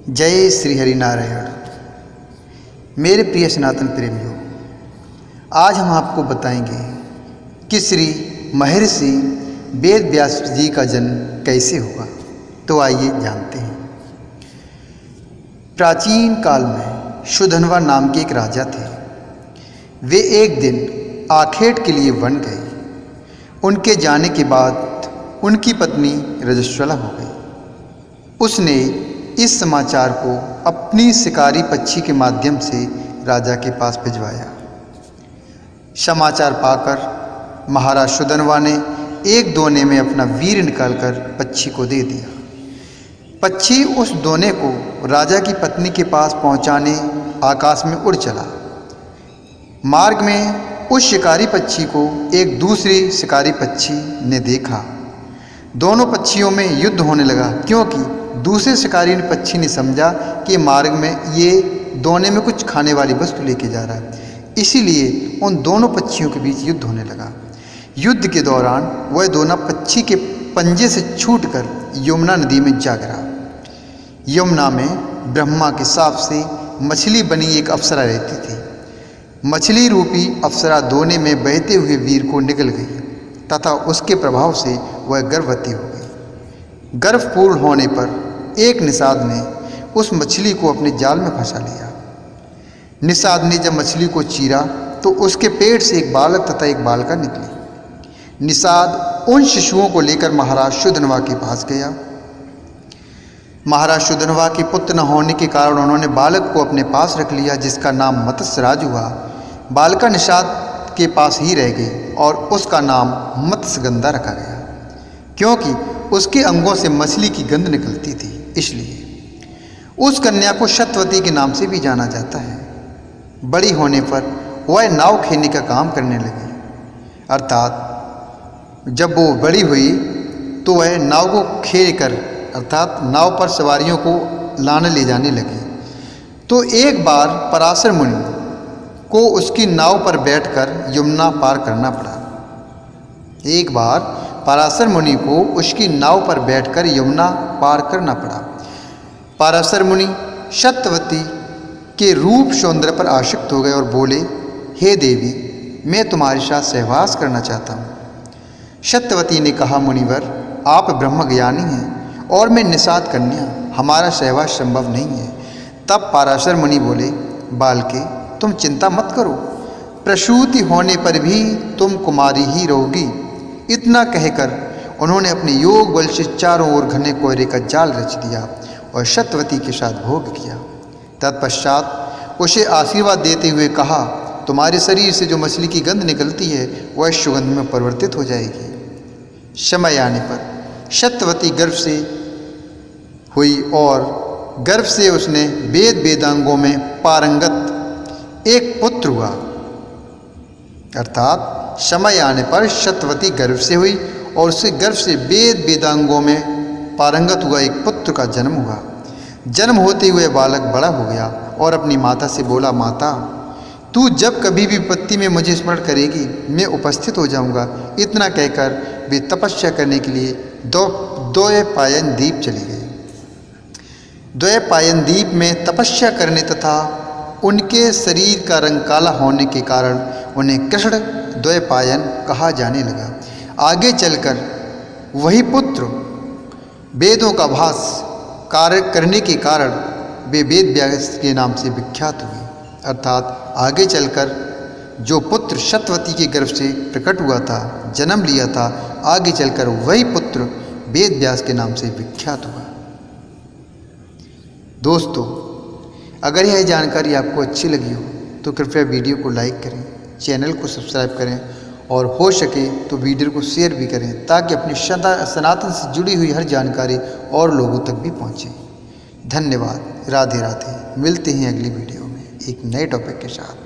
जय श्री हरि नारायण। मेरे प्रिय सनातन प्रेमियों, आज हम आपको बताएंगे कि श्री महर्षि वेद व्यास जी का जन्म कैसे हुआ। तो आइए जानते हैं। प्राचीन काल में सुधन्वा नाम के एक राजा थे। वे एक दिन आखेट के लिए वन गए। उनके जाने के बाद उनकी पत्नी रजस्वला हो गई। उसने इस समाचार को अपनी शिकारी पक्षी के माध्यम से राजा के पास भिजवाया। समाचार पाकर महाराज सुधन्वा ने एक दोने में अपना वीर निकालकर पक्षी को दे दिया। पक्षी उस दोने को राजा की पत्नी के पास पहुंचाने आकाश में उड़ चला। मार्ग में उस शिकारी पक्षी को एक दूसरी शिकारी पक्षी ने देखा। दोनों पक्षियों में युद्ध होने लगा, क्योंकि दूसरे शिकारी पक्षी ने समझा कि मार्ग में ये दोने में कुछ खाने वाली वस्तु लेके जा रहा है। इसीलिए उन दोनों पक्षियों के बीच युद्ध होने लगा। युद्ध के दौरान वह दोनों पक्षी के पंजे से छूटकर यमुना नदी में जा गिरा। यमुना में ब्रह्मा के शाप से मछली बनी एक अप्सरा रहती थी। मछली रूपी अप्सरा दोने में बहते हुए वीर को निगल गई तथा उसके प्रभाव से वह गर्भवती हो गई। गर्भ पूर्ण होने पर एक निषाद ने उस मछली को अपने जाल में फंसा लिया। निषाद ने जब मछली को चीरा तो उसके पेट से एक बालक तथा एक बालिका निकली। निषाद उन शिशुओं को लेकर महाराज सुधन्वा के पास गया। महाराज सुधन्वा के पुत्र न होने के कारण उन्होंने बालक को अपने पास रख लिया, जिसका नाम मत्स्यराज हुआ। बालिका निषाद के पास ही रह गई और उसका नाम मत्स्यगंधा रखा गया, क्योंकि उसके अंगों से मछली की गंध निकलती थी। इसलिए उस कन्या को शतवती के नाम से भी जाना जाता है। बड़ी होने पर वह नाव खेने का काम करने लगी। अर्थात जब वो बड़ी हुई तो वह नाव को खेल कर अर्थात नाव पर सवारियों को लाने ले जाने लगी। तो एक बार पराशर मुनि को उसकी नाव पर बैठकर यमुना पार करना पड़ा। एक बार पराशर मुनि को उसकी नाव पर बैठकर यमुना पार करना पड़ा। पराशर मुनि शतवती के रूप सौंदर्य पर आसक्त हो गए और बोले, हे देवी, मैं तुम्हारे साथ सहवास करना चाहता हूँ। शतवती ने कहा, मुनिवर, आप ब्रह्मज्ञानी हैं और मैं निषाद कन्या, हमारा सहवास संभव नहीं है। तब पराशर मुनि बोले, बालके, तुम चिंता मत करो, प्रसूति होने पर भी तुम कुमारी ही रहोगी। इतना कहकर उन्होंने अपने योग बल से चारों ओर घने कोहरे का जाल रच दिया और शतवती के साथ भोग किया। तत्पश्चात उसे आशीर्वाद देते हुए कहा, तुम्हारे शरीर से जो मछली की गंध निकलती है वह सुगंध में परिवर्तित हो जाएगी। समय आने पर शतवती गर्भ से हुई और गर्भ से उसने वेद वेदांगों में पारंगत एक पुत्र हुआ। अर्थात समय आने पर शतवती गर्भ से हुई और उसके गर्भ से वेद वेदांगों में पारंगत हुआ एक पुत्र का जन्म हुआ। जन्म होते हुए बालक बड़ा हो गया और अपनी माता से बोला, माता, तू जब कभी भी विपत्ति में मुझे स्मरण करेगी मैं उपस्थित हो जाऊंगा। इतना कहकर वे तपस्या करने के लिए द्वैपायन द्वीप चले गए। द्वैपायन द्वीप में तपस्या करने तथा उनके शरीर का रंग काला होने के कारण उन्हें कृष्ण द्वैपायन कहा जाने लगा। आगे चलकर वही पुत्र वेदों का भास कार्य करने के कारण वे वेद व्यास के नाम से विख्यात हुए। अर्थात आगे चलकर जो पुत्र शतवती के गर्भ से प्रकट हुआ था, जन्म लिया था, आगे चलकर वही पुत्र वेद व्यास के नाम से विख्यात हुआ। दोस्तों, अगर यह जानकारी आपको अच्छी लगी हो तो कृपया वीडियो को लाइक करें, चैनल को सब्सक्राइब करें और हो सके तो वीडियो को शेयर भी करें, ताकि अपनी सनातन से जुड़ी हुई हर जानकारी और लोगों तक भी पहुंचे। धन्यवाद। राधे राधे। मिलते हैं अगली वीडियो में एक नए टॉपिक के साथ।